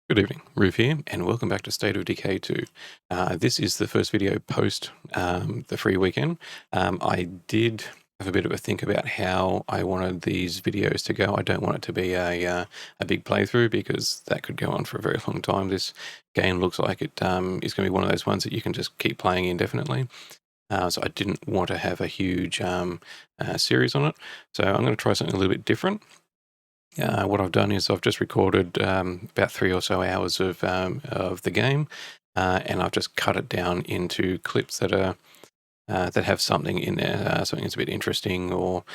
Good evening, Roof here, and welcome back to State of Decay 2. This is the first video post the free weekend. I did have a bit of a think about how I wanted these videos to go. I don't want it to be a big playthrough because that could go on for a very long time. This game looks like it is going to be one of those ones that you can just keep playing indefinitely. So I didn't want to have a huge series on it. So I'm going to try something a little bit different. What I've done is I've just recorded about 3 or so hours of the game, and I've just cut it down into clips that are that have something in there, something that's a bit interesting, or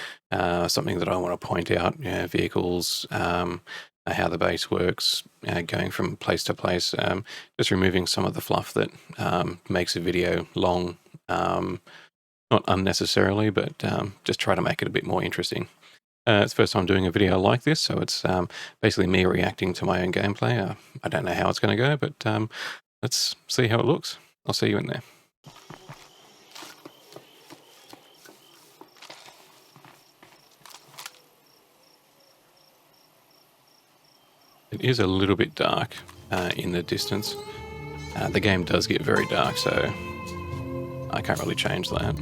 something that I want to point out. Vehicles, how the base works, going from place to place. Just removing some of the fluff that makes a video long, not unnecessarily, but just try to make it a bit more interesting. It's the first time doing a video like this, so it's basically me reacting to my own gameplay. I don't know how it's going to go, but let's see how it looks. I'll see you in there. It is a little bit dark in the distance. The game does get very dark, so I can't really change that.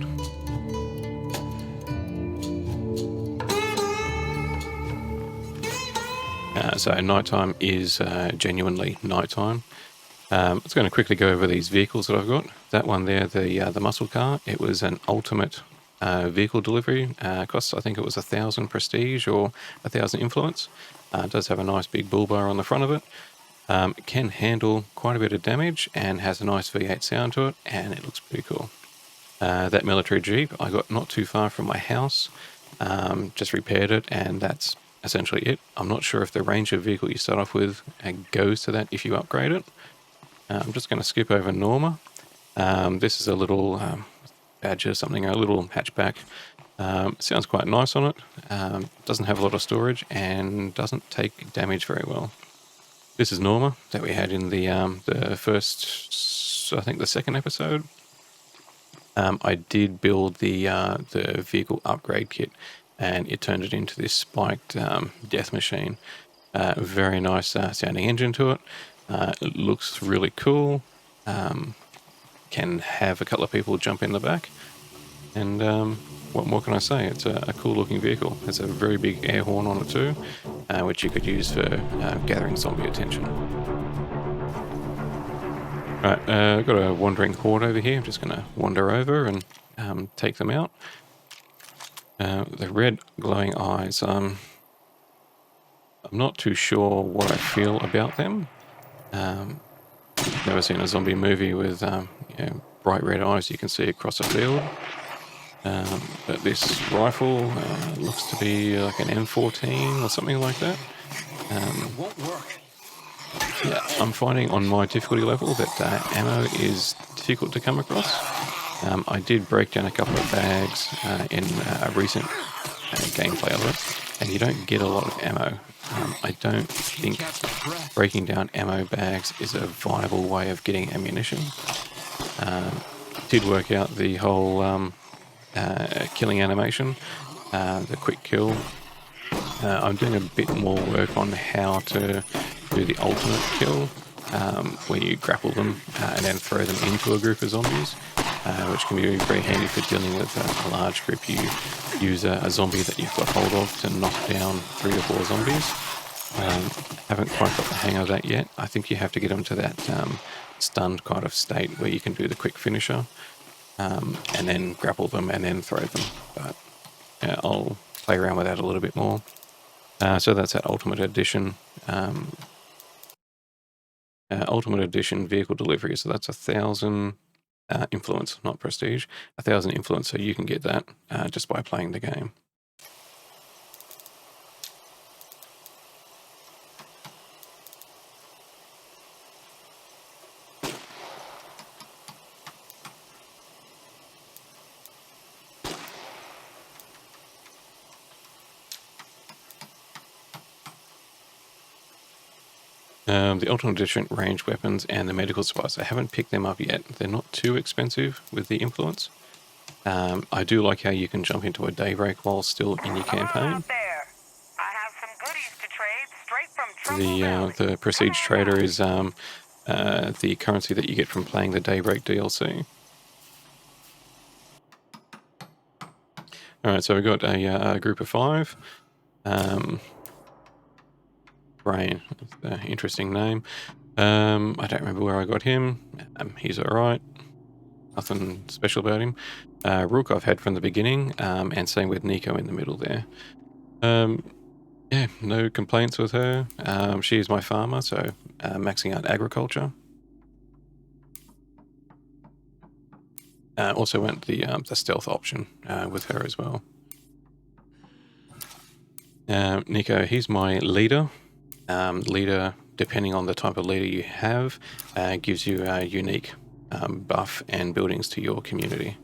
So nighttime is genuinely nighttime. I'm just going to quickly go over these vehicles that I've got. That one there, the muscle car, it was an ultimate vehicle delivery. Costs, I think it was 1,000 prestige or 1,000 influence. It does have a nice big bull bar on the front of it. It can handle quite a bit of damage and has a nice V8 sound to it, and it looks pretty cool. That military jeep I got not too far from my house. Just repaired it, and that's essentially it. I'm not sure if the Ranger vehicle you start off with goes to that if you upgrade it. I'm just going to skip over Norma. This is a little Badger, something, a little hatchback. Sounds quite nice on it. Doesn't have a lot of storage and doesn't take damage very well. This is Norma that we had in the first, I think the second episode. I did build the vehicle upgrade kit, and it turned it into this spiked death machine. Very nice sounding engine to it. It looks really cool. Can have a couple of people jump in the back. And what more can I say? It's a cool looking vehicle. There's a very big air horn on it too, which you could use for gathering zombie attention. Right, I've got a wandering horde over here. I'm just going to wander over and take them out. The red glowing eyes, I'm not too sure what I feel about them. Never seen a zombie movie with bright red eyes you can see across a field. But this rifle looks to be like an M14 or something like that. Won't work. Yeah, I'm finding on my difficulty level that ammo is difficult to come across. I did break down a couple of bags in a recent gameplay of it, and you don't get a lot of ammo. I don't think breaking down ammo bags is a viable way of getting ammunition. Did work out the whole killing animation, the quick kill. I'm doing a bit more work on how to do the ultimate kill, where you grapple them and then throw them into a group of zombies, which can be very handy for dealing with a large group. You use a zombie that you've got hold of to knock down 3 or 4 zombies. Haven't quite got the hang of that yet. I think you have to get them to that stunned kind of state where you can do the quick finisher, and then grapple them and then throw them. But I'll play around with that a little bit more. So that's that Ultimate Edition. Ultimate Edition vehicle delivery. So that's 1,000 influence, not prestige. 1,000 influence, so you can get that just by playing the game. The Ultimate Edition range weapons and the medical supplies. I haven't picked them up yet. They're not too expensive with the influence. I do like how you can jump into a daybreak while still in your campaign. There. I have some goodies to trade straight from The Prestige Trader is the currency that you get from playing the Daybreak DLC. Alright, so we've got a group of 5. Brain, that's an interesting name. I don't remember where I got him. He's alright. Nothing special about him. Rook I've had from the beginning, and same with Nico in the middle there. Yeah, no complaints with her. She is my farmer, so maxing out agriculture. Also went the stealth option with her as well. Nico, he's my leader. Leader, depending on the type of leader you have, gives you a unique buff and buildings to your community.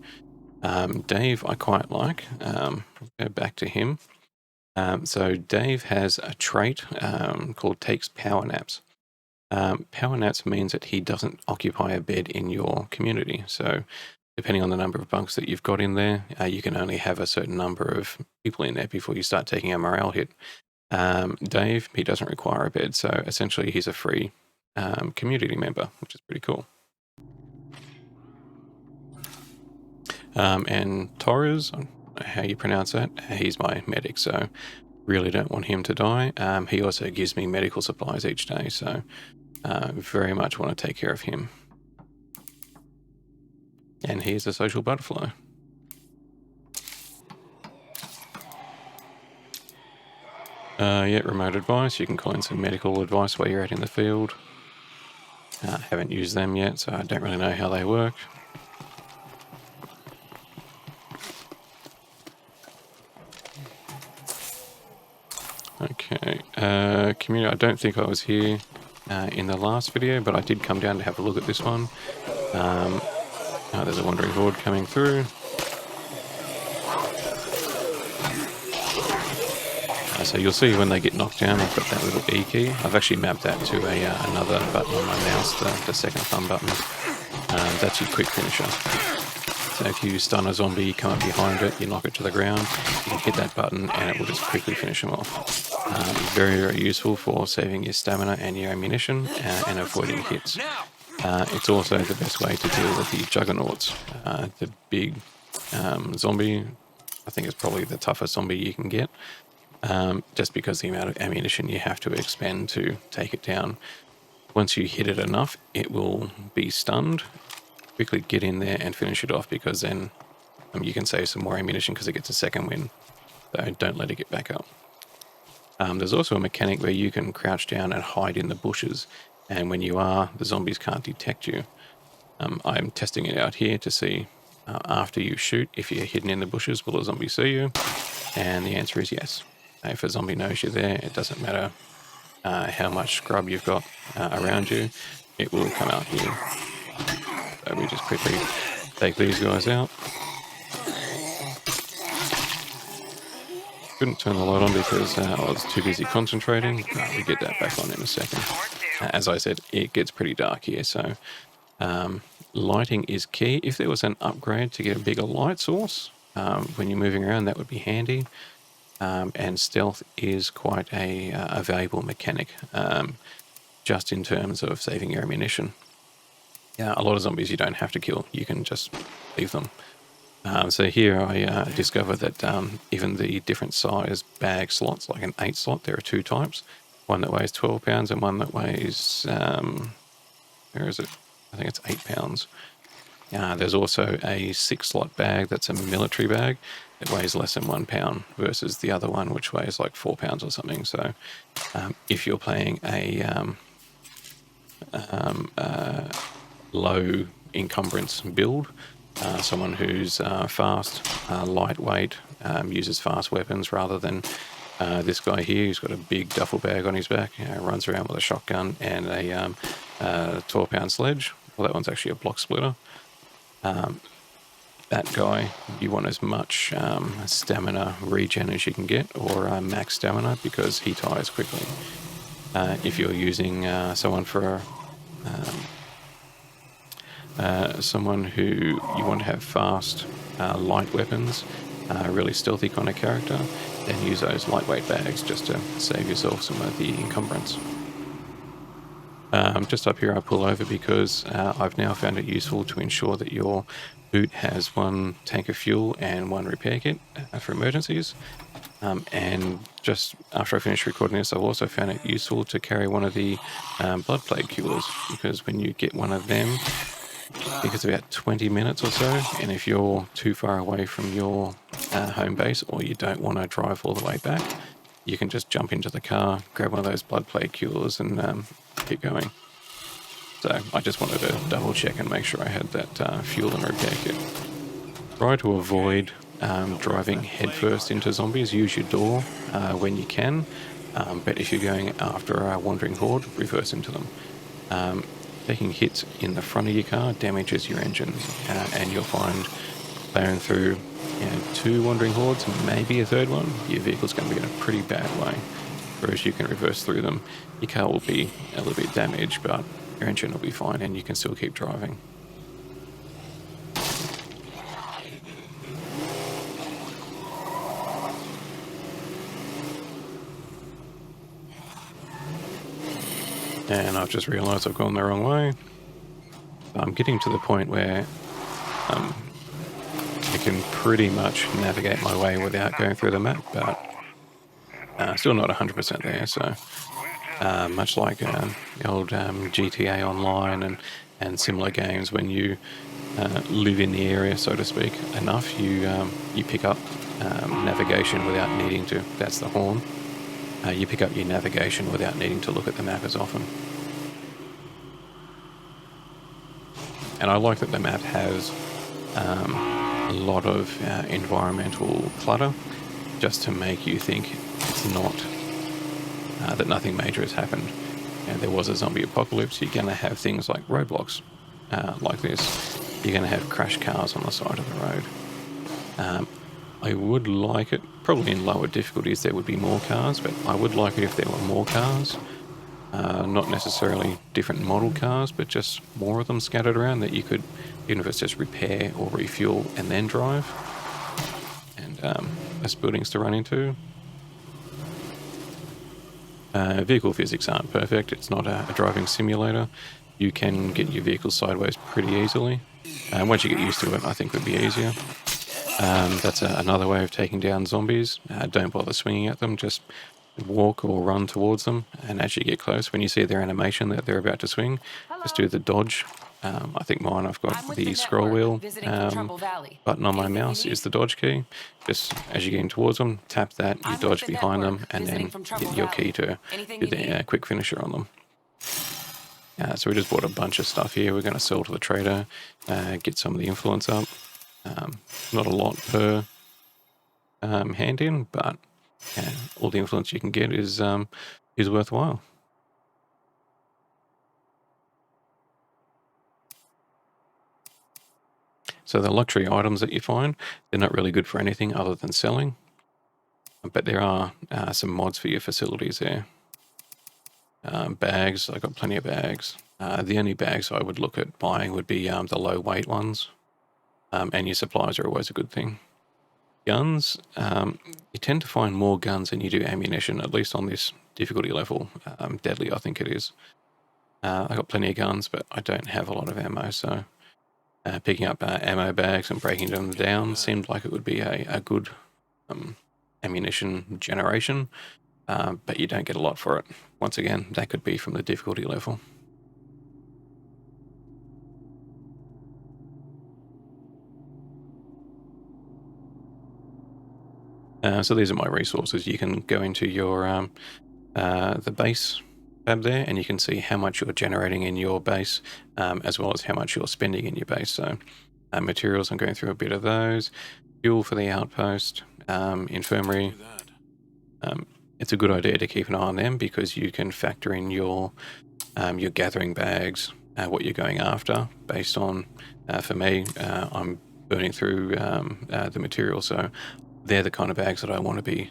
Dave, I quite like. Go back to him. So Dave has a trait called takes power naps. Power naps means that he doesn't occupy a bed in your community. So depending on the number of bunks that you've got in there, you can only have a certain number of people in there before you start taking a morale hit. Dave, he doesn't require a bed, so essentially he's a free community member, which is pretty cool. And Torres, I don't know how you pronounce that, he's my medic, so really don't want him to die. He also gives me medical supplies each day, so very much want to take care of him. And he's a social butterfly. Yeah, remote advice. You can call in some medical advice while you're out in the field. Haven't used them yet, so I don't really know how they work. Okay, community, I don't think I was here in the last video, but I did come down to have a look at this one. There's a wandering horde coming through. So you'll see when they get knocked down, I've got that little E key. I've actually mapped that to another button on my mouse, the second thumb button. That's your quick finisher. So if you stun a zombie, you come up behind it, you knock it to the ground, you can hit that button and it will just quickly finish them off. Very, very useful for saving your stamina and your ammunition and avoiding hits. It's also the best way to deal with the juggernauts. The big zombie, I think it's probably the toughest zombie you can get. Just because the amount of ammunition you have to expend to take it down. Once you hit it enough, it will be stunned. Quickly get in there and finish it off, because then you can save some more ammunition because it gets a second win. So don't let it get back up. There's also a mechanic where you can crouch down and hide in the bushes, and when you are, the zombies can't detect you. I'm testing it out here to see after you shoot, if you're hidden in the bushes, will a zombie see you? And the answer is yes. If a zombie knows you're there, it doesn't matter how much scrub you've got around you, it will come out here. So we just quickly take these guys out. Couldn't turn the light on because I was too busy concentrating. We get that back on in a second. As I said, it gets pretty dark here, so lighting is key. If there was an upgrade to get a bigger light source when you're moving around, that would be handy. And stealth is quite a valuable mechanic, just in terms of saving your ammunition. A lot of zombies you don't have to kill, you can just leave them. So here I discovered that even the different size bag slots, like an 8 slot, there are 2 types. One that weighs 12 pounds and one that weighs, where is it? I think it's 8 pounds. There's also a 6 slot bag that's a military bag. It weighs less than 1 pound versus the other one, which weighs like 4 pounds or something. So if you're playing a low encumbrance build, someone who's fast, lightweight, uses fast weapons rather than this guy here who's got a big duffel bag on his back, runs around with a shotgun and a 12-pound sledge. Well, that one's actually a block splitter. That guy, you want as much stamina regen as you can get, or max stamina, because he tires quickly. If you're using someone for someone who you want to have fast, light weapons, really stealthy kind of character, then use those lightweight bags just to save yourself some of the encumbrance. Just up here I pull over because I've now found it useful to ensure that your boot has one tank of fuel and one repair kit for emergencies. And just after I finish recording this, I've also found it useful to carry one of the blood plague cures, because when you get one of them, I think it's about 20 minutes or so, and if you're too far away from your home base, or you don't want to drive all the way back, you can just jump into the car, grab one of those blood plague cures, and keep going. So I just wanted to double check and make sure I had that fuel and repair kit. Try to avoid driving headfirst into zombies. Use your door when you can, but if you're going after a wandering horde, reverse into them. Taking hits in the front of your car damages your engine, and you'll find playing through 2 wandering hordes, maybe a 3rd one, your vehicle's going to be in a pretty bad way. Whereas you can reverse through them, your car will be a little bit damaged, but your engine will be fine and you can still keep driving. And I've just realised I've gone the wrong way. I'm getting to the point where I can pretty much navigate my way without going through the map, but still not 100% there. So much like the old GTA Online and similar games, when you live in the area, so to speak, enough, you pick up navigation without needing to. That's the horn. You pick up your navigation without needing to look at the map as often. And I like that the map has a lot of environmental clutter, just to make you think it's not, that nothing major has happened. And there was a zombie apocalypse. You're going to have things like roadblocks like this. You're going to have crashed cars on the side of the road. I would like it, probably in lower difficulties there would be more cars, but I would like it if there were more cars. Not necessarily different model cars, but just more of them scattered around that you could, even if it's just repair or refuel and then drive. And less buildings to run into. Vehicle physics aren't perfect. It's not a driving simulator. You can get your vehicle sideways pretty easily. Once you get used to it, I think it would be easier. That's another way of taking down zombies. Don't bother swinging at them, just walk or run towards them, and as you get close, when you see their animation that they're about to swing, just do the dodge. I think mine, I've got the scroll wheel button on my mouse is the dodge key. Just as you're getting towards them, tap that, you dodge behind them, and then get your key to do the quick finisher on them. So we just bought a bunch of stuff here. We're going to sell to the trader, get some of the influence up. Not a lot per hand in, but all the influence you can get is worthwhile. So the luxury items that you find, they're not really good for anything other than selling, but there are some mods for your facilities there. Bags, I've got plenty of bags. The only bags I would look at buying would be the low weight ones, and your supplies are always a good thing. Guns, you tend to find more guns than you do ammunition, at least on this difficulty level. Deadly, I think it is. I've got plenty of guns, but I don't have a lot of ammo, so picking up ammo bags and breaking them down seemed like it would be a good ammunition generation, but you don't get a lot for it. Once again, that could be from the difficulty level. So these are my resources. You can go into your the base tab there, and you can see how much you're generating in your base, as well as how much you're spending in your base. So materials, I'm going through a bit of those. Fuel for the outpost, infirmary. It's a good idea to keep an eye on them, because you can factor in your gathering bags, what you're going after, based on, for me, I'm burning through the material, so they're the kind of bags that I want to be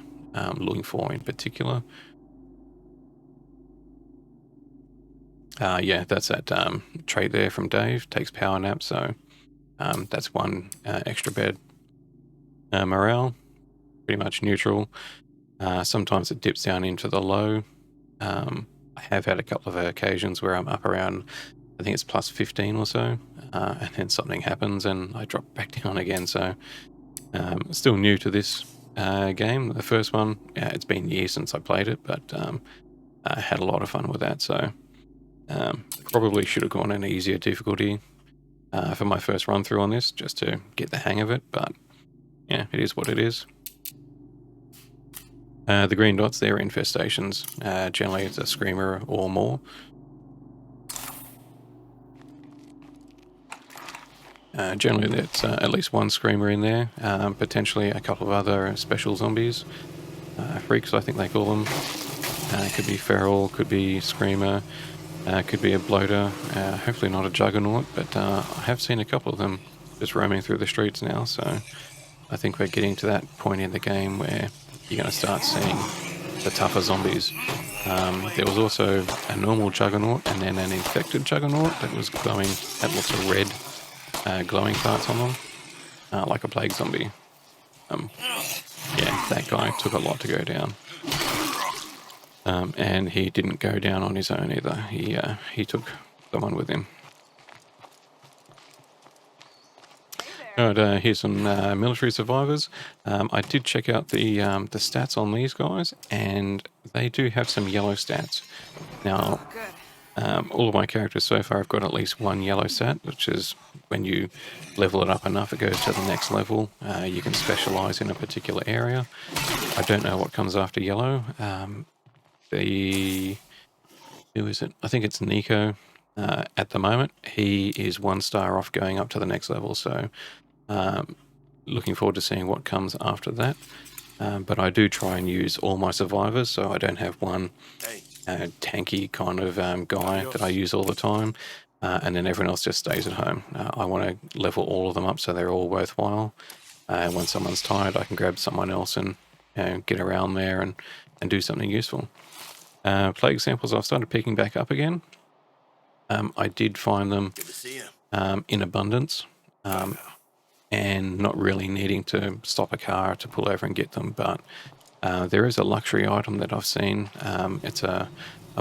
looking for in particular. Yeah, that's that trait there from Dave, takes power nap, so that's one extra bed. Morale, pretty much neutral. Sometimes it dips down into the low. I have had a couple of occasions where I'm up around, I think it's plus 15 or so, and then something happens and I drop back down again. So still new to this game. The first one, it's been years since I played it, but I had a lot of fun with that. So probably should have gone an easier difficulty for my first run through on this, just to get the hang of it. But yeah, it is what it is. The green dots, they're infestations. Generally it's a screamer or more. Generally it's at least one screamer in there, potentially a couple of other special zombies. Freaks, I think they call them. Could be feral, could be screamer, could be a bloater, hopefully not a juggernaut, but I have seen a couple of them just roaming through the streets now, so I think we're getting to that point in the game where you're going to start seeing the tougher zombies. There was also a normal juggernaut and then an infected juggernaut that was glowing, had lots of red glowing parts on them, like a plague zombie. Yeah, that guy took a lot to go down. And he didn't go down on his own either. He took someone with him. Alright, here's some military survivors. I did check out the stats on these guys, and they do have some yellow stats. Now, all of my characters so far have got at least one yellow stat, which is when you level it up enough, it goes to the next level. You can specialize in a particular area. I don't know what comes after yellow. Who is it? I think it's Nico. At the moment, he is 1 star off going up to the next level, so looking forward to seeing what comes after that. But I do try and use all my survivors, so I don't have one tanky kind of guy that I use all the time, and then everyone else just stays at home. I want to level all of them up so they're all worthwhile. When someone's tired, I can grab someone else and get around there and do something useful. Plague samples I've started picking back up again. I did find them in abundance, and not really needing to stop a car to pull over and get them, but there is a luxury item that I've seen. It's a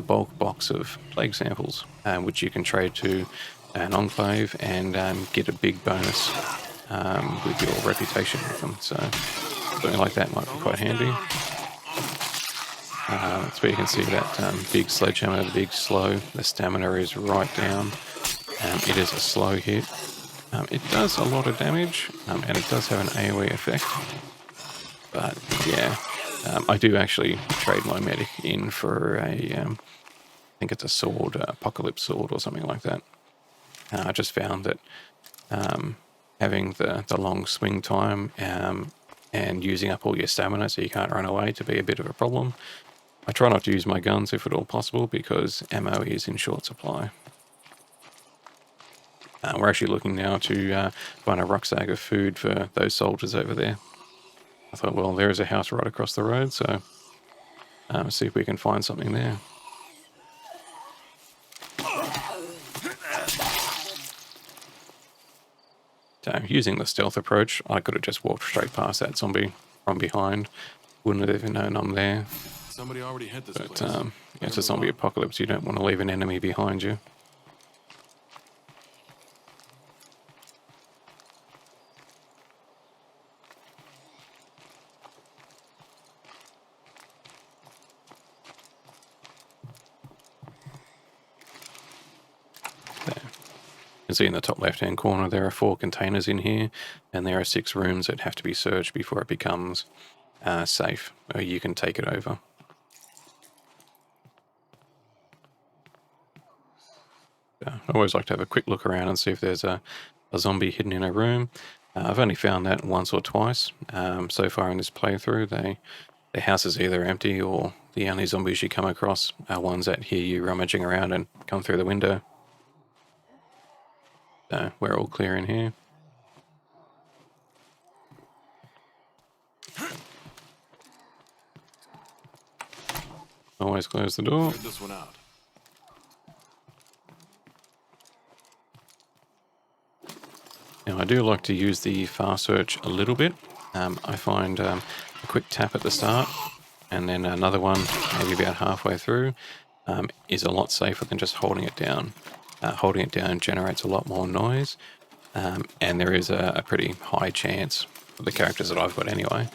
bulk box of plague samples, which you can trade to an Enclave and get a big bonus with your reputation with them. So something like that might be quite handy. That's where you can see that big sledgehammer, the big slow. The stamina is right down. It is a slow hit. It does a lot of damage, and it does have an AoE effect. But yeah, I do actually trade my medic in for a, I think it's a sword, apocalypse sword or something like that. I just found that having the long swing time and using up all your stamina so you can't run away to be a bit of a problem. I try not to use my guns if at all possible because ammo is in short supply. We're actually looking now to find a rucksack of food for those soldiers over there. I thought, well, there is a house right across the road, so let's see if we can find something there. So, using the stealth approach, I could have just walked straight past that zombie from behind. Wouldn't have even known I'm there. Somebody already hit this But place. it's a zombie apocalypse. You don't want to leave an enemy behind you. There. You can see in the top left-hand corner there are 4 containers in here, and there are 6 rooms that have to be searched before it becomes safe, or you can take it over. I always like to have a quick look around and see if there's a zombie hidden in a room. I've only found that once or twice so far in this playthrough. The house is either empty or the only zombies you come across are ones that hear you rummaging around and come through the window. So we're all clear in here. Always close the door. Cleared this one out. Now I do like to use the fast search a little bit. I find a quick tap at the start and then another one maybe about halfway through is a lot safer than just holding it down. Holding it down generates a lot more noise, and there is a pretty high chance, for the characters that I've got anyway,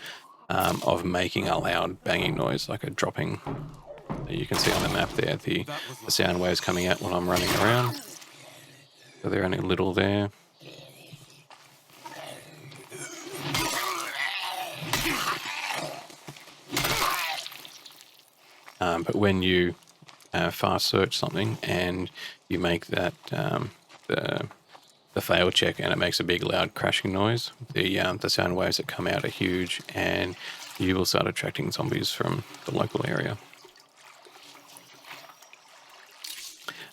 of making a loud banging noise, like a dropping. You can see on the map there the sound waves coming out when I'm running around. So they're only little there. But when you fast search something and you make that the fail check and it makes a big loud crashing noise, the sound waves that come out are huge, and you will start attracting zombies from the local area.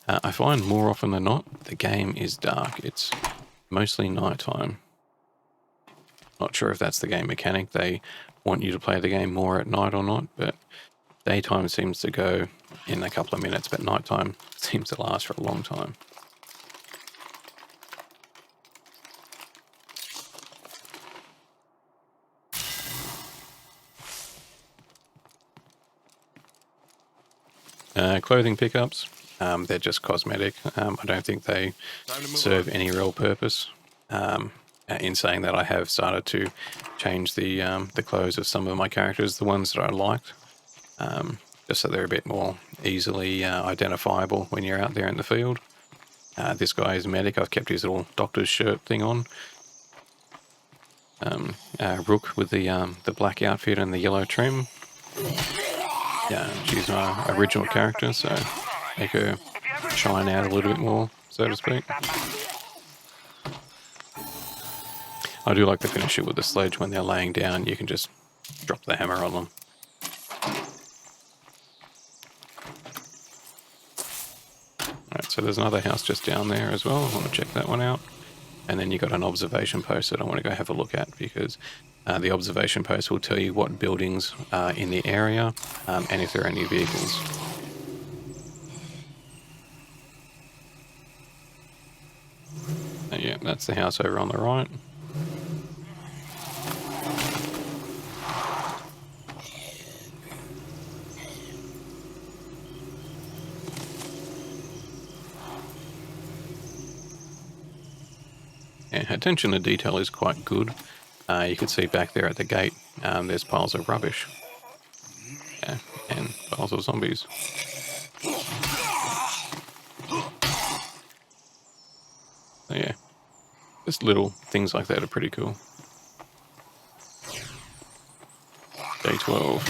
I find more often than not the game is dark. It's mostly nighttime. Not sure if that's the game mechanic. They want you to play the game more at night or not, but daytime seems to go in a couple of minutes, but nighttime seems to last for a long time. Clothing pickups, they're just cosmetic. I don't think they serve any real purpose. In saying that, I have started to change the clothes of some of my characters, the ones that I liked, just so they're a bit more easily identifiable when you're out there in the field. This guy is medic. I've kept his little doctor's shirt thing on. Rook with the black outfit and the yellow trim. Yeah, she's my original character, so make her shine out a little bit more, so to speak. I do like to finish it with the sledge. When they're laying down, you can just drop the hammer on them. Alright, so there's another house just down there as well. I want to check that one out. And then you've got an observation post that I want to go have a look at, because the observation post will tell you what buildings are in the area and if there are any vehicles. Yeah, that's the house over on the right. Yeah, attention to detail is quite good. You can see back there at the gate, there's piles of rubbish. Yeah, and piles of zombies. So yeah, just little things like that are pretty cool. Day 12.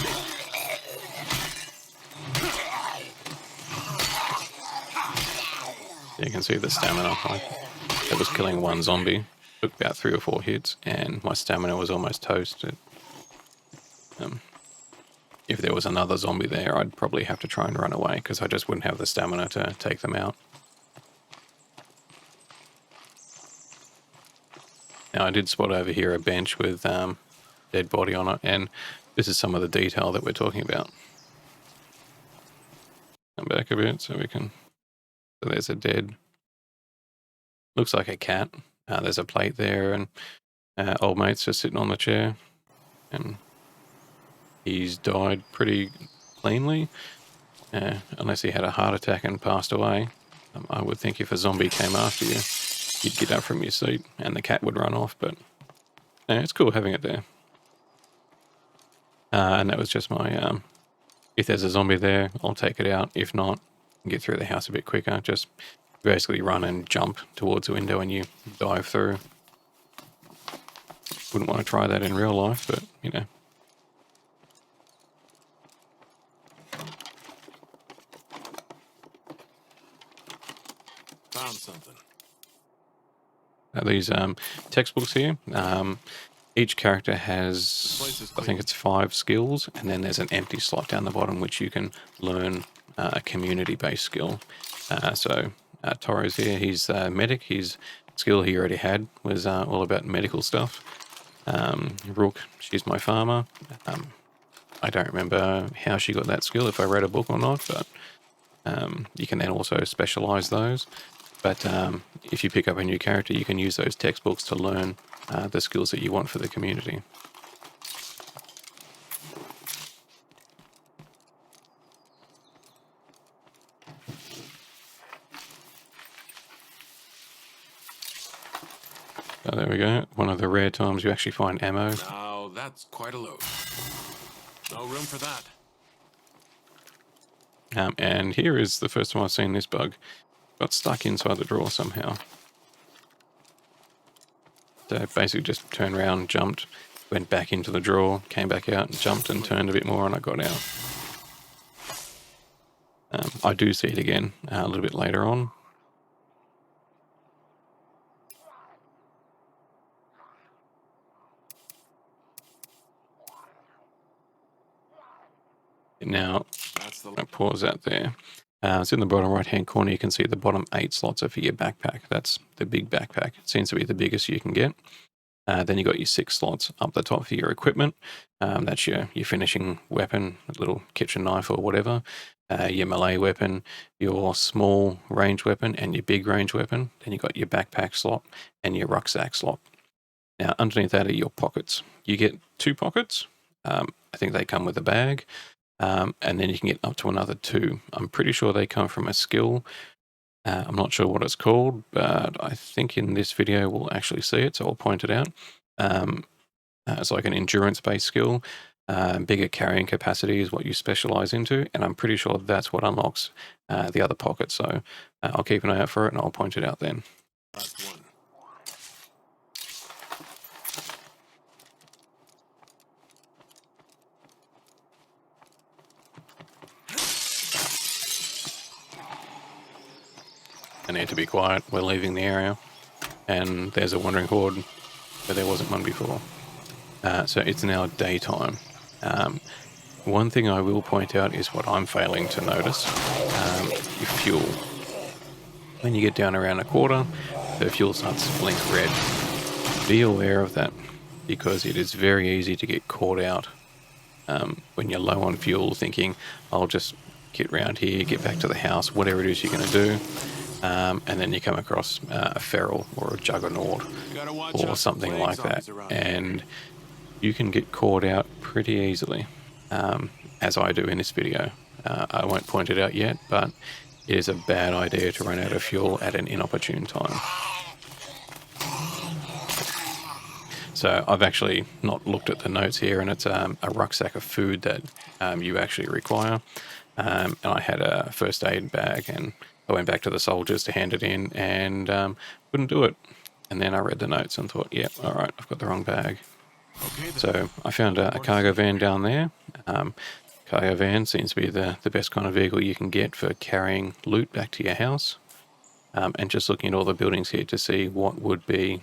You can see the stamina. It was killing one zombie. Took about 3 or 4 hits, and my stamina was almost toasted. If there was another zombie there, I'd probably have to try and run away, because I just wouldn't have the stamina to take them out. Now, I did spot over here a bench with dead body on it, and this is some of the detail that we're talking about. Come back a bit so we can... So there's a dead... Looks like a cat. There's a plate there, and old mate's just sitting on the chair, and he's died pretty cleanly, unless he had a heart attack and passed away. I would think if a zombie came after you, you'd get up from your seat and the cat would run off, but it's cool having it there. And that was just my, if there's a zombie there, I'll take it out. If not, get through the house a bit quicker. Just basically run and jump towards the window and you dive through. Wouldn't want to try that in real life, but, you know. Found something. These textbooks here, each character has, I think it's 5 skills, and then there's an empty slot down the bottom which you can learn a community-based skill. So Toro's here, he's medic. His skill he already had was all about medical stuff. Rook, she's my farmer. I don't remember how she got that skill, if I read a book or not, but you can then also specialize those. But if you pick up a new character, you can use those textbooks to learn the skills that you want for the community. So there we go. One of the rare times you actually find ammo. Now that's quite a load. No room for that. And here is the first time I've seen this bug. Got stuck inside the drawer somehow. So basically just turned around, jumped, went back into the drawer, came back out, and jumped and turned a bit more, and I got out. I do see it again a little bit later on. Now, I pause that there. It's in the bottom right-hand corner. You can see the bottom 8 slots are for your backpack. That's the big backpack. It seems to be the biggest you can get. Then you got your 6 slots up the top for your equipment. That's your finishing weapon, a little kitchen knife or whatever. Your melee weapon, your small range weapon, and your big range weapon. Then you got your backpack slot and your rucksack slot. Now, underneath that are your pockets. You get 2 pockets. I think they come with a bag. And then you can get up to another 2. I'm pretty sure they come from a skill. I'm not sure what it's called, but I think in this video we'll actually see it, so I'll point it out. It's like an endurance-based skill. Bigger carrying capacity is what you specialize into, and I'm pretty sure that's what unlocks the other pocket. So I'll keep an eye out for it, and I'll point it out then. That's one. I need to be quiet. We're leaving the area, and there's a wandering horde, but there wasn't one before. So it's now daytime. One thing I will point out is what I'm failing to notice, your fuel. When you get down around a quarter, the fuel starts to blink red. Be aware of that, because it is very easy to get caught out when you're low on fuel, thinking, I'll just get round here, get back to the house, whatever it is you're going to do. And then you come across a feral or a juggernaut or something like that, and you can get caught out pretty easily, as I do in this video. I won't point it out yet, but it is a bad idea to run out of fuel at an inopportune time. So I've actually not looked at the notes here, and it's a rucksack of food that you actually require. And I had a first aid bag, and I went back to the soldiers to hand it in, and couldn't do it. And then I read the notes and thought, yeah, all right, I've got the wrong bag. Okay, So I found a cargo van down there. Cargo van seems to be the best kind of vehicle you can get for carrying loot back to your house. And just looking at all the buildings here to see what would be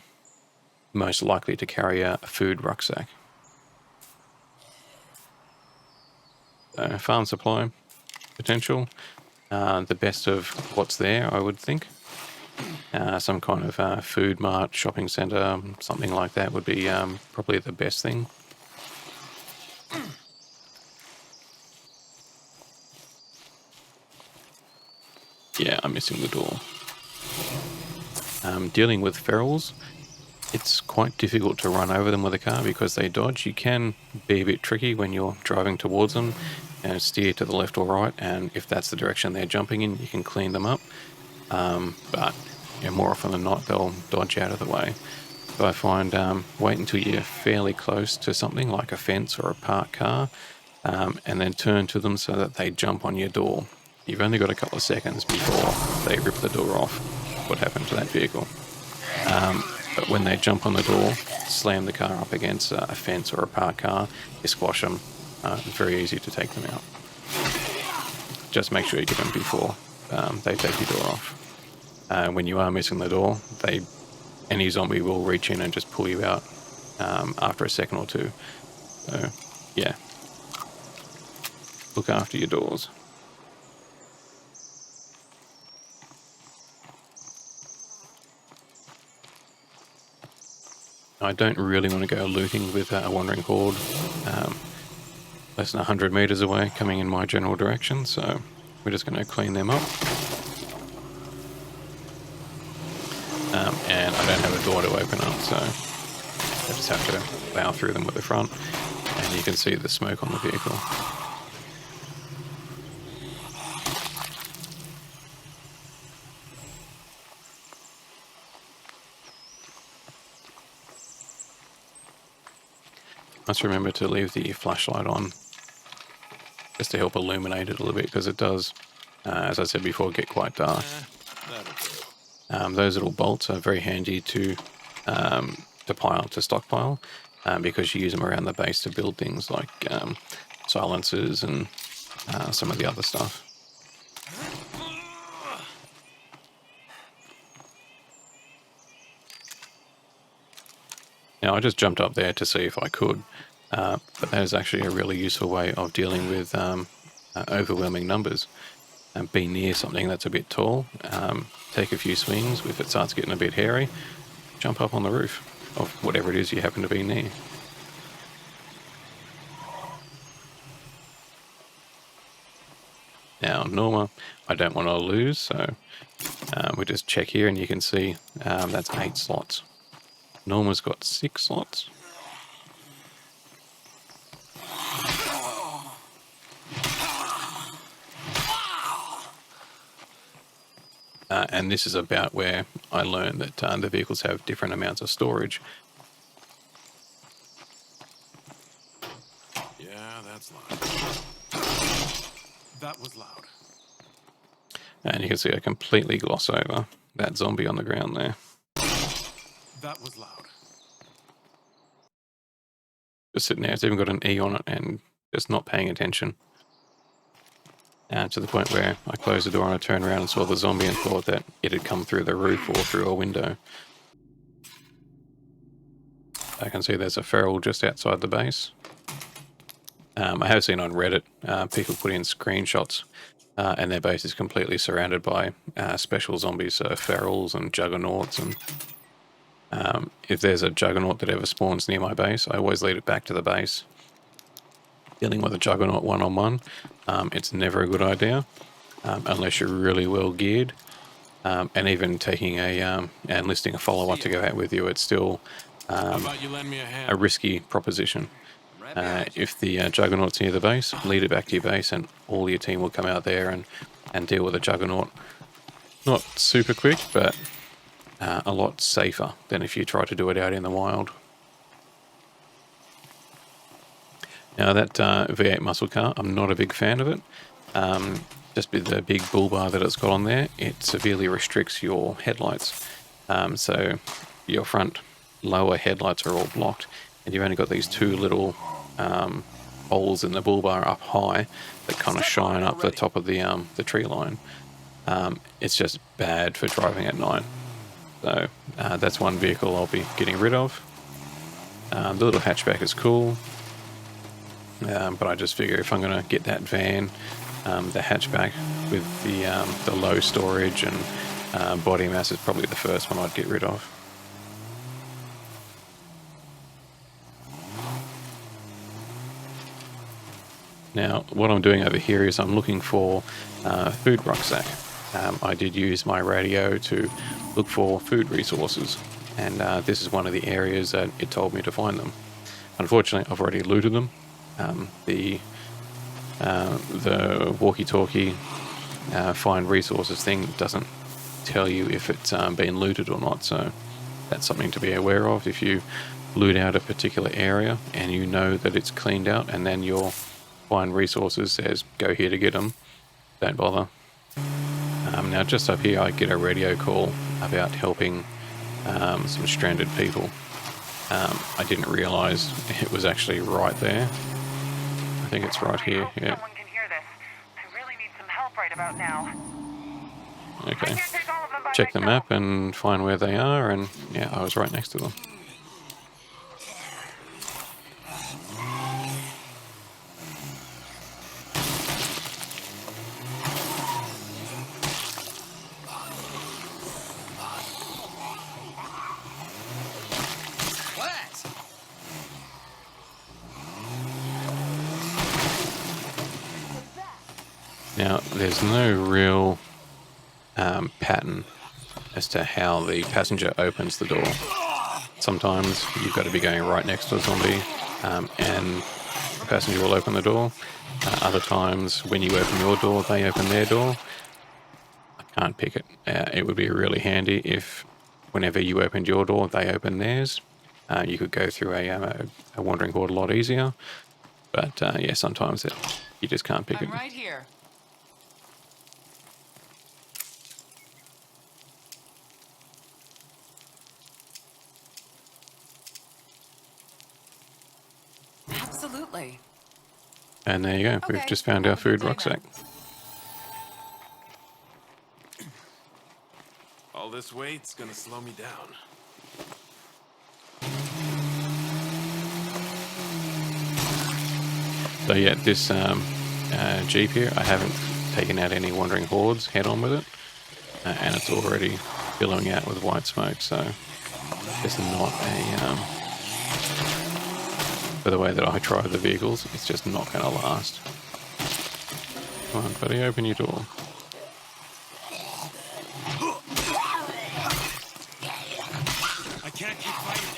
most likely to carry a food rucksack. Farm supply potential. The best of what's there, I would think. Some kind of food mart, shopping centre, something like that would be probably the best thing. Yeah, I'm missing the door. Dealing with ferals, it's quite difficult to run over them with a car because they dodge. You can be a bit tricky when you're driving towards them and steer to the left or right, and if that's the direction they're jumping in, you can clean them up. But more often than not, they'll dodge out of the way. So I find wait until you're fairly close to something like a fence or a parked car, and then turn to them so that they jump on your door. You've only got a couple of seconds before they rip the door off. What happened to that vehicle? But when they jump on the door, slam the car up against a fence or a parked car, you squash them. It's very easy to take them out. Just make sure you get them before they take your door off. When you are missing the door, any zombie will reach in and just pull you out after a second or two. So, yeah. Look after your doors. I don't really want to go looting with a wandering horde less than 100 meters away coming in my general direction, so we're just going to clean them up. And I don't have a door to open up, so I just have to plow through them with the front, and you can see the smoke on the vehicle. Must remember to leave the flashlight on just to help illuminate it a little bit, because it does, as I said before, get quite dark. That'll do. Those little bolts are very handy to stockpile, because you use them around the base to build things like silencers and some of the other stuff. Now I just jumped up there to see if I could, but that is actually a really useful way of dealing with overwhelming numbers. Be near something that's a bit tall, take a few swings. If it starts getting a bit hairy, jump up on the roof of whatever it is you happen to be near. Now, Norma, I don't want to lose, so we just check here and you can see that's 8 slots. Norma's got 6 slots. And this is about where I learned that the vehicles have different amounts of storage. Yeah, that's loud. That was loud. And you can see I completely gloss over that zombie on the ground there. That was loud. Just sitting there, it's even got an E on it and just not paying attention. To the point where I closed the door and I turned around and saw the zombie and thought that it had come through the roof or through a window. I can see there's a feral just outside the base. I have seen on Reddit people put in screenshots and their base is completely surrounded by special zombies, so ferals and juggernauts. And if there's a juggernaut that ever spawns near my base, I always lead it back to the base. Dealing with a juggernaut one-on-one, it's never a good idea unless you're really well geared. And even taking enlisting a follower to go out with you, it's still How about you lend me a hand? a risky proposition. If the juggernaut's near the base, lead it back to your base and all your team will come out there and deal with a juggernaut. Not super quick, but a lot safer than if you try to do it out in the wild. Now that V8 muscle car, I'm not a big fan of it. Just with the big bull bar that it's got on there, it severely restricts your headlights. So your front lower headlights are all blocked, and you've only got these 2 little holes in the bull bar up high that kind of shine up the top of the tree line. It's just bad for driving at night. So that's one vehicle I'll be getting rid of. The little hatchback is cool. But I just figure if I'm going to get that van, the hatchback with the low storage and body mass is probably the first one I'd get rid of. Now, what I'm doing over here is I'm looking for food rucksack. I did use my radio to look for food resources, and this is one of the areas that it told me to find them. Unfortunately, I've already looted them. The walkie-talkie find resources thing doesn't tell you if it's been looted or not, so that's something to be aware of. If you loot out a particular area and you know that it's cleaned out and then your find resources says go here to get them, don't bother. Now just up here I get a radio call about helping some stranded people. I didn't realise it was actually right there. I think it's right here, yeah. Someone can hear this. I really need some help right about now. Okay. I can't take all of them by Check the myself. map and find where they are, and yeah, I was right next to them. Now, there's no real pattern as to how the passenger opens the door. Sometimes you've got to be going right next to a zombie and the passenger will open the door. Other times, when you open your door, they open their door. I can't pick it. It would be really handy if whenever you opened your door, they open theirs. you could go through a wandering horde a lot easier. But yeah, sometimes you just can't pick it. I'm right here. Absolutely. And there you go. We've Okay, just found have our a good food day rucksack. All this weight's gonna slow me down. So yeah, this Jeep here, I haven't taken out any wandering hordes head on with it. And it's already billowing out with white smoke, so it's not a... for the way that I drive the vehicles, it's just not going to last. Come on, buddy, open your door. I can't keep fighting.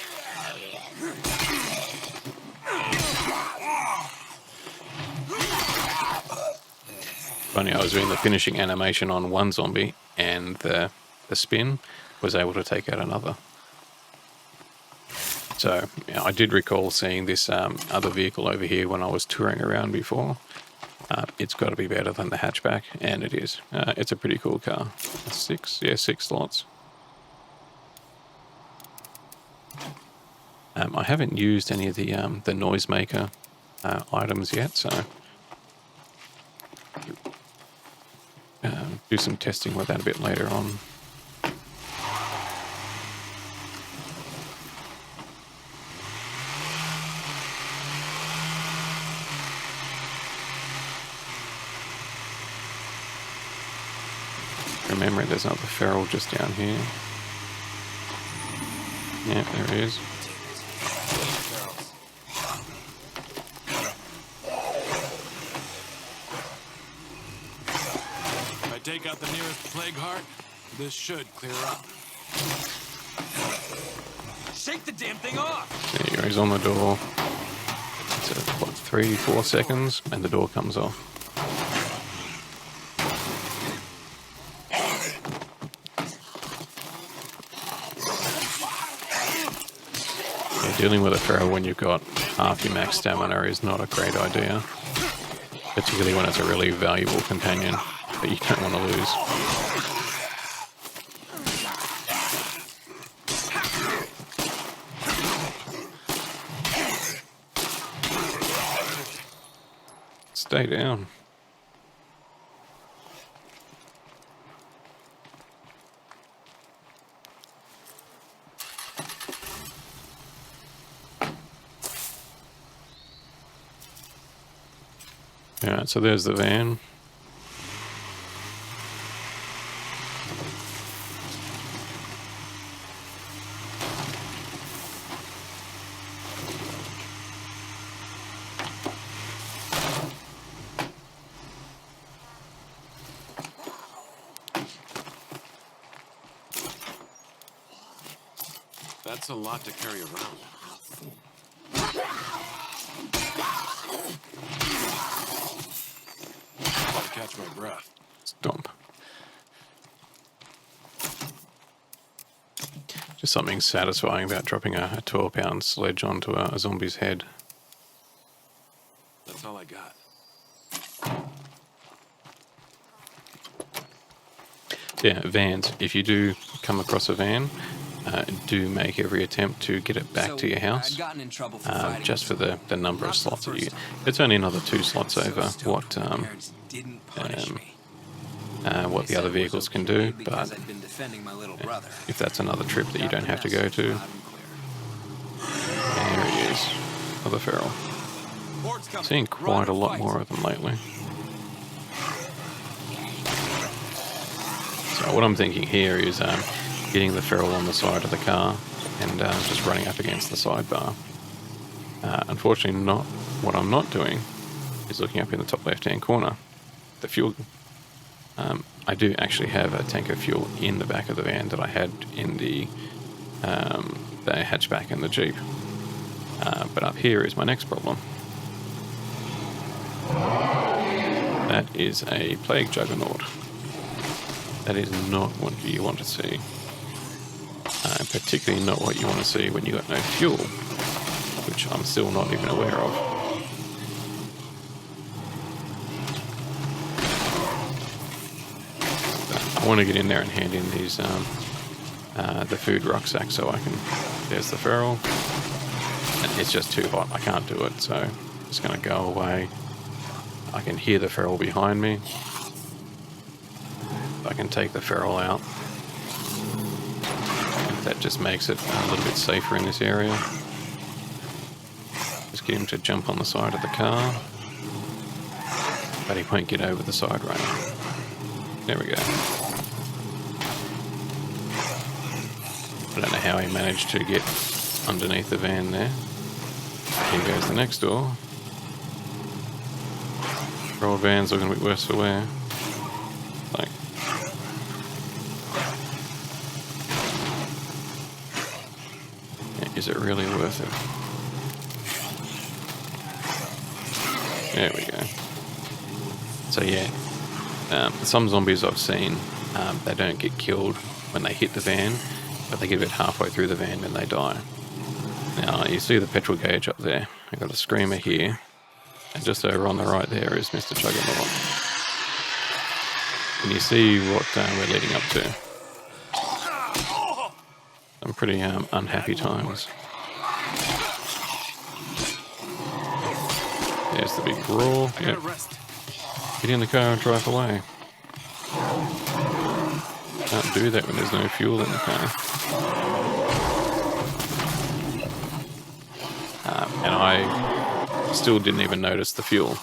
Funny, I was doing the finishing animation on one zombie, and the spin was able to take out another. So yeah, I did recall seeing this other vehicle over here when I was touring around before. It's got to be better than the hatchback, and it is. It's a pretty cool car. 6 slots. I haven't used any of the noisemaker items yet, so do some testing with that a bit later on. Remember, there's another feral just down here. Yeah, there he is. If I take out the nearest plague heart, this should clear up. Shake the damn thing off! There you go, he's on the door. It's what, 3-4 seconds, and the door comes off. Dealing with a feral when you've got half your max stamina is not a great idea, particularly when it's a really valuable companion that you don't want to lose. Stay down. Alright, so there's the van. That's a lot to carry around. Gotta catch my breath. Stomp. Just something satisfying about dropping a 12-pound sledge onto a zombie's head. That's all I got. Yeah, vans. If you do come across a van, do make every attempt to get it back to your house. I'd gotten in trouble for Just for the number of slots that you get. It's only another 2 slots over what the other vehicles can do, but if that's another trip that you don't have to go to. There he is, another feral. Seeing quite a lot more of them lately. So what I'm thinking here is getting the feral on the side of the car and just running up against the sidebar. Unfortunately, what I'm not doing is looking up in the top left-hand corner. The fuel. I do actually have a tank of fuel in the back of the van that I had in the hatchback and the Jeep. But up here is my next problem. That is a plague juggernaut. That is not what you want to see. particularly not what you want to see when you got no fuel, which I'm still not even aware of. I want to get in there and hand in these the food rucksack so I can. There's the feral. And it's just too hot. I can't do it, so I'm just going to go away. I can hear the feral behind me. I can take the feral out. That just makes it a little bit safer in this area. Just get him to jump on the side of the car. But he won't get over the side rail. There we go. I don't know how he managed to get underneath the van there. Here goes the next door. Roll vans are going to be worse for wear. Like, is it really worth it? There we go. So yeah, some zombies I've seen, they don't get killed when they hit the van, but they get about halfway through the van and they die. Now you see the petrol gauge up there. I've got a screamer here, and just over on the right there is Mr. Juggernaut. And you see what we're leading up to. Some pretty unhappy times. There's the big brawl. Yep. Get in the car and drive away. Can't do that when there's no fuel in the car. And I still didn't even notice the fuel.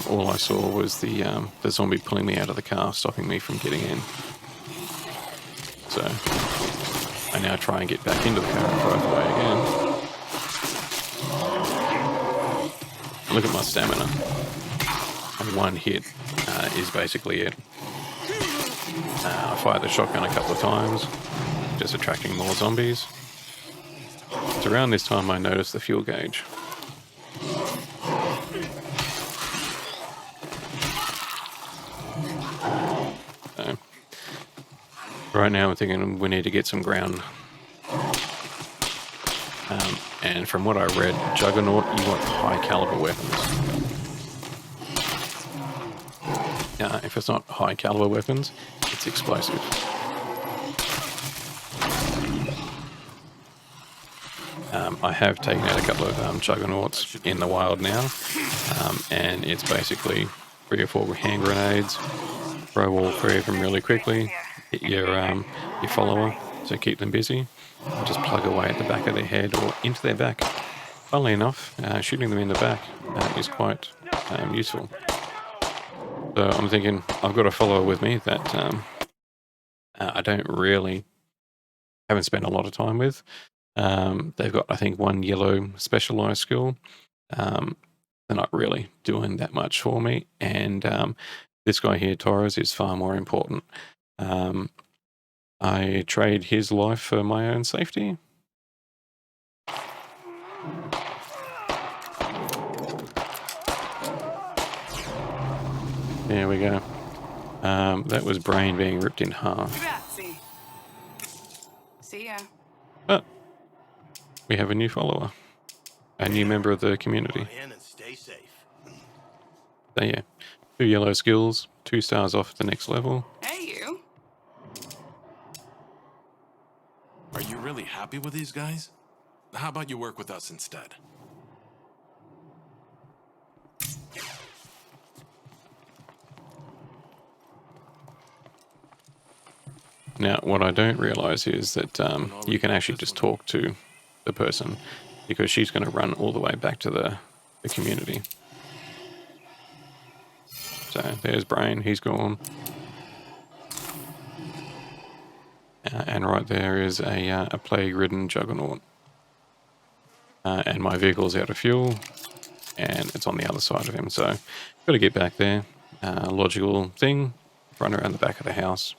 All I saw was the zombie pulling me out of the car, stopping me from getting in. So I now try and get back into the car and drive away again. Look at my stamina. And one hit is basically it. I fired the shotgun a couple of times, just attracting more zombies. It's around this time I noticed the fuel gauge. So, right now I'm thinking we need to get some ground. And from what I read, Juggernaut, you want high caliber weapons. If it's not high caliber weapons, it's explosive. I have taken out a couple of Juggernauts in the wild now, and it's basically 3 or 4 hand grenades. Throw all 3 of them really quickly. Hit your follower, so keep them busy. And just plug away at the back of their head or into their back. Funnily enough, shooting them in the back is quite useful. So I'm thinking I've got a follower with me that I haven't spent a lot of time with. They've got, I think, 1 yellow specialized skill. They're not really doing that much for me. And this guy here, Torres, is far more important. I trade his life for my own safety. There we go. That was Brain being ripped in half. Grazie. See ya. But we have a new follower. A new member of the community. Stay safe. So yeah, 2 yellow skills, 2 stars off the next level. Hey, you. Are you really happy with these guys? How about you work with us instead? Now, what I don't realize is that you can actually just talk to the person, because she's going to run all the way back to the community. So there's Brain, he's gone. And right there is a plague-ridden Juggernaut. And my vehicle's out of fuel, and it's on the other side of him. So got to get back there. Logical thing, run around the back of the house.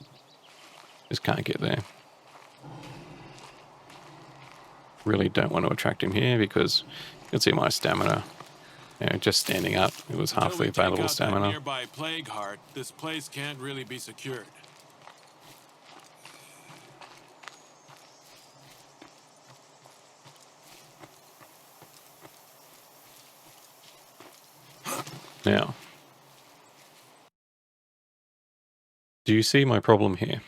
Just can't get there. Really don't want to attract him here because you can see my stamina. Just standing up, it was half the available stamina. Nearby plague heart, this place can't really be secured. Now, do you see my problem here?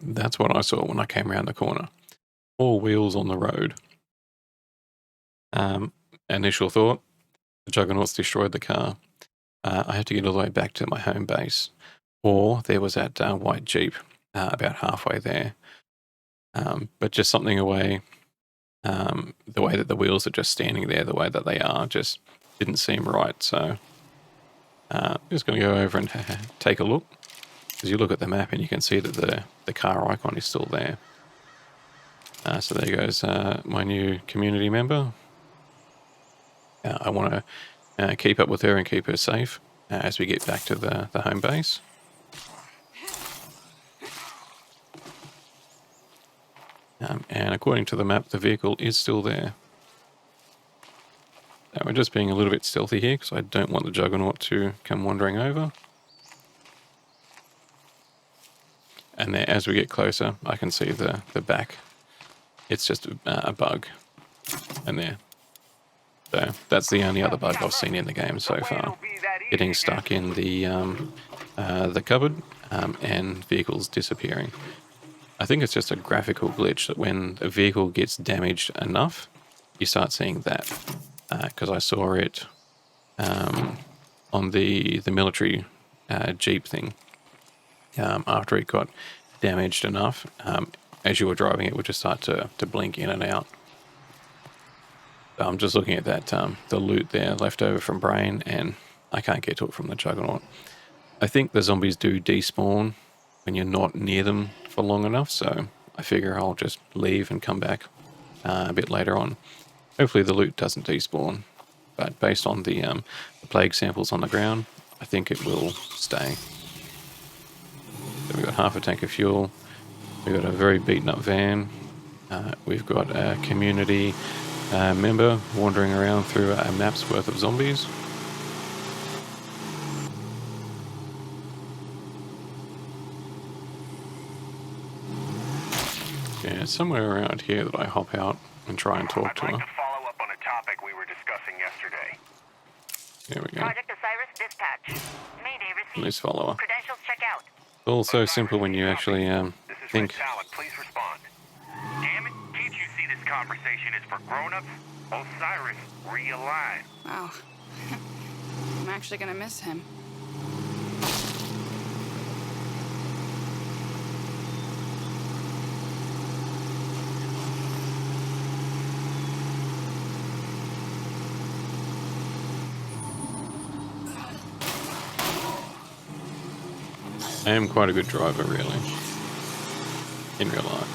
That's what I saw when I came around the corner. 4 wheels on the road. Initial thought, the Juggernauts destroyed the car. I have to get all the way back to my home base. Or there was that white Jeep about halfway there. But just something away, the way that the wheels are just standing there, the way that they are, just didn't seem right. So I'm just going to go over and take a look. As you look at the map and you can see that the car icon is still there. So there goes my new community member. I want to keep up with her and keep her safe as we get back to the home base. And according to the map, the vehicle is still there. Now we're just being a little bit stealthy here because I don't want the Juggernaut to come wandering over. And there, as we get closer, I can see the back. It's just a bug. And there. So that's the only other bug I've seen in the game so far. Getting stuck in the cupboard and vehicles disappearing. I think it's just a graphical glitch that when a vehicle gets damaged enough, you start seeing that. Because I saw it on the military Jeep thing. After it got damaged enough, as you were driving, it would just start to blink in and out. I'm just looking at that, the loot there left over from Brain, and I can't get to it from the Juggernaut. I think the zombies do despawn when you're not near them for long enough, so I figure I'll just leave and come back a bit later on. Hopefully the loot doesn't despawn, but based on the plague samples on the ground, I think it will stay. So we've got half a tank of fuel, we've got a very beaten up van, we've got a community member wandering around through a map's worth of zombies. Yeah, somewhere around here that I hop out and try and talk to her. I'd like to follow up on a topic we were discussing yesterday. There we go. Project Osiris dispatch. Mayday received. Let's follow her. Credentials check out. It's all so simple when you actually This is think. Red Talent. Please respond. Damn it, can't you see this conversation is for grown-ups? Osiris, realign. Wow. I'm actually gonna miss him. I am quite a good driver, really, in real life.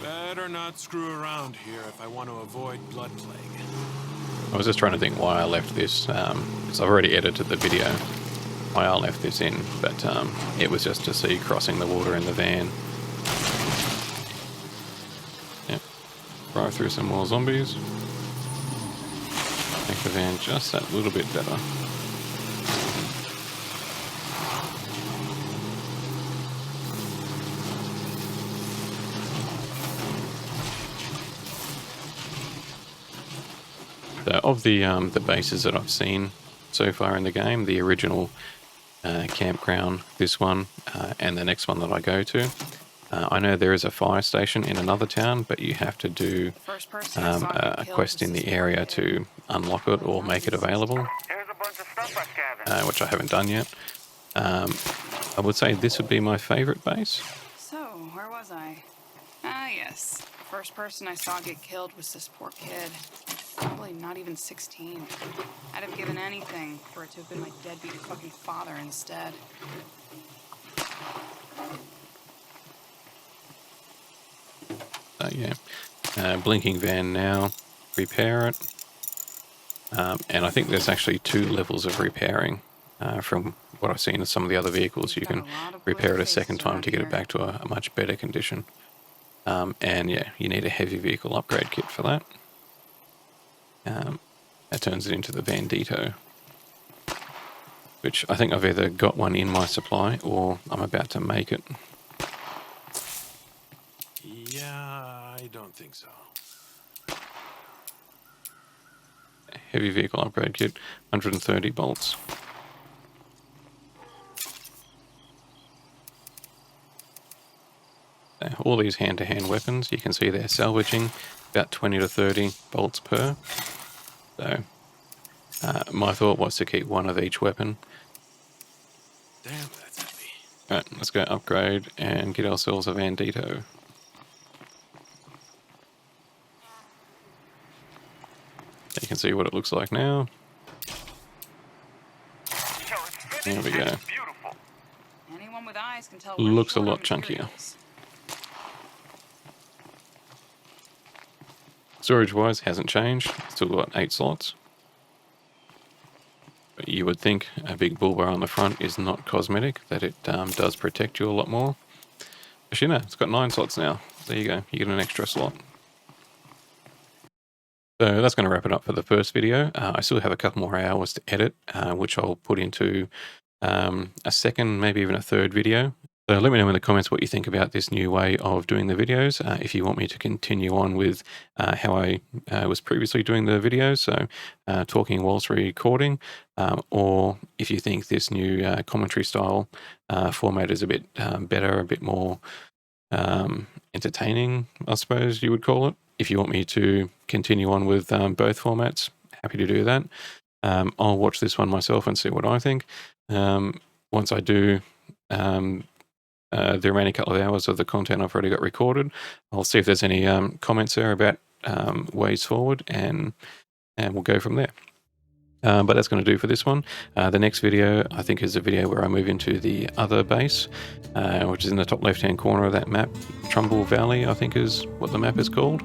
Better not screw around here if I want to avoid blood plague. I was just trying to think why I left this, because I've already edited the video, why I left this in, but it was just to see crossing the water in the van. Yep, drive through some more zombies, make the van just that little bit better. So of the bases that I've seen so far in the game, the original campground, this one, and the next one that I go to, I know there is a fire station in another town, but you have to do First person I saw get a killed quest was in the this area poor to unlock it or make it available, There's a bunch of stuff I scavenged. which I haven't done yet. I would say this would be my favorite base. So, where was I? Ah, yes. The first person I saw get killed was this poor kid. Probably not even 16. I'd have given anything for it to have been my deadbeat fucking father instead. Yeah, blinking van now, repair it. And I think there's actually 2 levels of repairing. From what I've seen in some of the other vehicles, you can repair it a second time to get it back to a much better condition. And yeah, you need a heavy vehicle upgrade kit for that. that turns it into the Bandito, which I think I've either got one in my supply or I'm about to make it. Yeah, I don't think so. Heavy vehicle upgrade kit, 130 bolts. All these hand-to-hand weapons, you can see they're salvaging about 20 to 30 bolts per. So my thought was to keep one of each weapon. Damn, that's heavy. Alright, let's go upgrade and get ourselves a Bandito. You can see what it looks like now. Yo, it's finished. There we go. It's beautiful. Anyone with eyes can tell we're Looks a short on lot chunkier. materials. Storage-wise, hasn't changed. Still got 8 slots. But you would think a big bull bar on the front is not cosmetic, that it does protect you a lot more. Actually, no, it's got 9 slots now. There you go, you get an extra slot. So that's going to wrap it up for the first video. I still have a couple more hours to edit, which I'll put into a second, maybe even a third video. So let me know in the comments what you think about this new way of doing the videos. If you want me to continue on with how I was previously doing the videos, so talking whilst recording, or if you think this new commentary style format is a bit better, a bit more entertaining, I suppose you would call it. If you want me to continue on with both formats, happy to do that. I'll watch this one myself and see what I think. Once I do the remaining couple of hours of the content I've already got recorded, I'll see if there's any comments there about ways forward, and we'll go from there. But that's going to do for this one. The next video, I think, is a video where I move into the other base, which is in the top left-hand corner of that map. Trumbull Valley, I think, is what the map is called.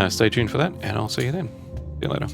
Stay tuned for that, and I'll see you then. See you later.